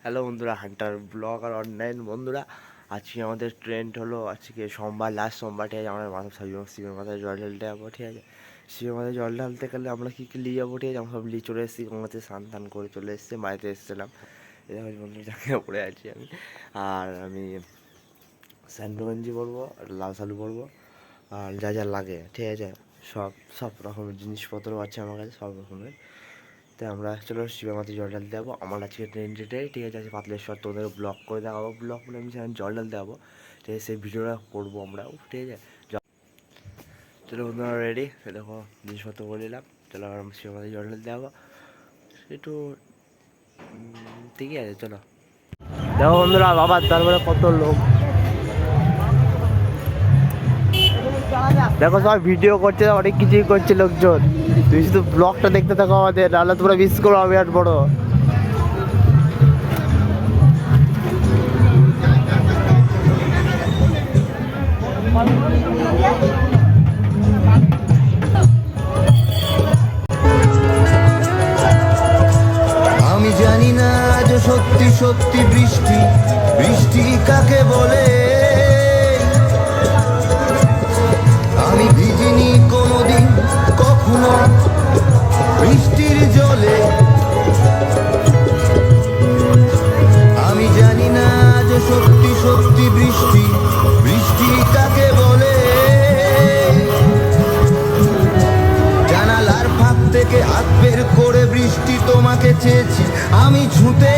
Hello বন্ধুরা, Hunter blog আর online বন্ধুরা, আজকে আমাদের ট্রেন্ড হলো আজকে সোমবার, লাস্ট সোমবার। ঠিক আছে, আমরা মাথা শিবের মাথায় জল ঢালতে যাবো। ঠিক আছে, শিবের মাথায় জল ঢালতে গেলে আমরা কী কী নিয়ে যাবো? ঠিক আছে, আমরা সব নিয়ে চলে এসেছি, গঙ্গাতে স্নান টান করে চলে এসেছি, বাড়িতে এসেছিলাম। এরকম বন্ধু জায়গায় পড়ে আছি আমি, আর আমি স্যান্ডো গঞ্জি পরবো, লাল সালু পরবো, আর যা যা লাগে ঠিক আছে সব রকমের জিনিসপত্র আছে আমার কাছে, সব রকমের। তাই আমরা চলো শিবের মাথায় জল ঢালতে যাবো। আমার আজকে ট্রেন ডেটে ঠিক আছে, পাতলেশ্বর তোদের ব্লগ করে দেখাবো, ব্লগ বলে আমি সেখানে জল ঢালতে যাবো। ঠিক আছে, সেই ভিডিওটা করবো আমরাও। ঠিক আছে, চলো বন্ধুরা রেডি, দেখো জিনিসপত্র করে নিলাম। চলো আমরা শিবের মাথায় জল ঢালতে যাবো একটু। ঠিকই আছে, চলো। দেখো বন্ধুরা, বাবার তারপরে কত লোক, দেখো সবাই ভিডিও করছে, অনেক কিছুই করছে লোকজন। তুই শুধু ব্লগটা দেখতে থাকো আমাদের, নাহলে তোমরা মিস করো আমি আর বড়। আমি জানি না আজ সত্যি সত্যি বৃষ্টি বৃষ্টি কাকে বলে। আমি ভিজিনি কোনোদিন কখনো বৃষ্টির জলে। আমি জানি না আজ সত্যি সত্যি বৃষ্টি বৃষ্টি কাকে বলে। জানালার ফাঁক থেকে হাত বের করে বৃষ্টি তোমাকে চেয়েছি আমি ছুঁতে।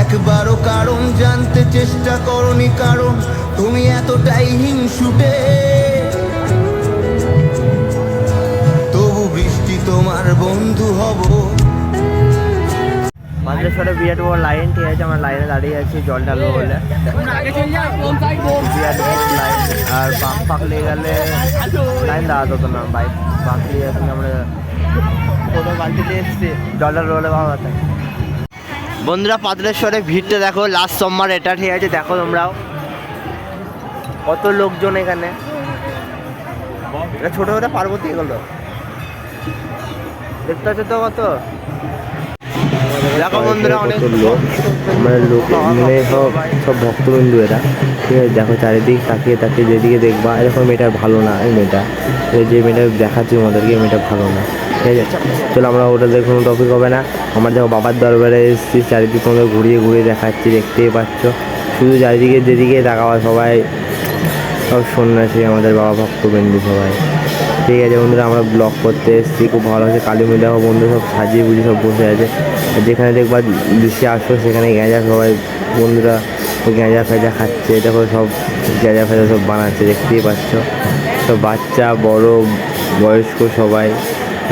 একবারও কারণ জানতে চেষ্টা করনি, কারণ তুমি এতটাই হিংসুটে। তবু বৃষ্টি তোমার বন্ধু হব। পাতলেশ্বরে বিরাট বড় লাইন, ঠিক আছে, আমার লাইনে দাঁড়িয়ে আছি জল ঢালবো বলে। বিরাট বড় লাইন, আর বাঁক ফাঁক লেগে গেলে লাইন দাঁড়াতে হতো না, বাইক বাঁক নিয়ে আমরা কোনো বালতি নিয়ে এসেছি জল ঢালবো বলে বাবা তাই। বন্ধুরা, পাতলেশ্বরে ভিড়টা দেখো, লাস্ট সোমবার এটা, ঠিক আছে, দেখো তোমরাও কত লোকজন এখানে। এটা ছোটো ছোটো পার্বতী এগুলো দেখতে পাচ্ছ তো কত। দেখো বন্ধুরা, অনেক লোক, আমাদের লোক মানে সব ভক্তবন্ধু এরা। ঠিক আছে, দেখো চারিদিক তাকিয়ে তাকিয়ে যেদিকে দেখবা, এরকম মেয়েটা ভালো না, এই মেয়েটা, যে মেয়েটা দেখাচ্ছি আমাদেরকে, মেয়েটা ভালো না। ঠিক আছে, চলো আমরা ওটা দেখে কোনো টপিক হবে না। আমার দেখো বাবার দরবারে এসেছি, চারিদিকে তোমাদের ঘুরিয়ে ঘুরিয়ে দেখাচ্ছি, দেখতেই পাচ্ছ। শুধু চারিদিকে যেদিকে তাকাওয়া সবাই সব সন্ন্যাসী, আমাদের বাবা ভক্তবৃন্দ সবাই। ঠিক আছে বন্ধুরা, আমরা ব্লগ করতে এসেছি, খুব ভালো হচ্ছে। কালী মন্দির দেখো বন্ধু, সব সাজিয়ে বুঝিয়ে সব বসে আছে। যেখানে দেখবা বেশি আসো সেখানে গেঁজা, সবাই বন্ধুরা গেঁজা ফেঁজা খাচ্ছে। দেখো সব গেঁজা ফেঁজা সব বানাচ্ছে, দেখতেই পাচ্ছ। সব বাচ্চা বড় বয়স্ক সবাই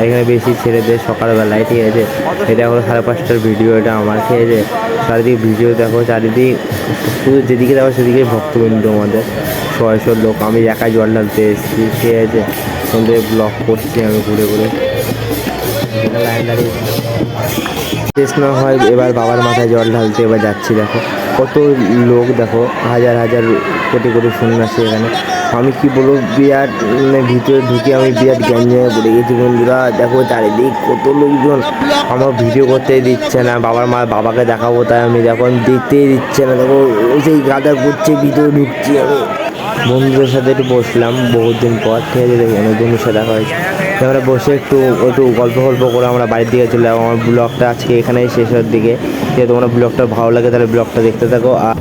এখানে, বেশি ছেলেদের সকালবেলায়। ঠিক আছে, এটা হলো 5:30টার ভিডিও, এটা আমার। ঠিক আছে, চারিদিকে ভিডিও দেখো, চারিদিক শুধু যেদিকে দেখো সেদিকে ভক্তবৃন্দ আমাদের ছয়শো লোক। আমি একাই জল ঢালতে এসেছি, ঠিক আছে, তোমাদের ব্লগ করছি আমি ঘুরে ঘুরে। লাইন দাঁড়িয়ে শেষ না হয়, এবার বাবার মাথায় জল ঢালতে এবার যাচ্ছি। দেখো কত লোক, দেখো হাজার হাজার কোটি কোটি সন্ন্যাসী এখানে। আমি কি বলবো, বিরাট ভিতরে ঢুকে আমি বিরাট গ্যাঞ্জামে পড়ে গেছি বন্ধুরা। দেখো চারিদিক কত লোকজন, আমার ভিডিও করতে দিচ্ছে না। বাবাকে দেখাবো তাই আমি দেখো দেখতেই দিচ্ছে না। দেখো সেই গাদা করছে, ভিতরে ঢুকছি আমি। বন্ধুদের সাথে একটু বসলাম বহুদিন পর, ঠিক আছে, অনেক বন্ধুর সাথে দেখা হয়েছে। আমরা বসে একটু গল্প করে আমরা বাড়ির দিকে চলে যাবো। আমার ব্লগটা আজকে এখানেই শেষের দিকে। যদি তোমরা ব্লগটা ভালো লাগে তাহলে ব্লগটা দেখতে থাকো। আর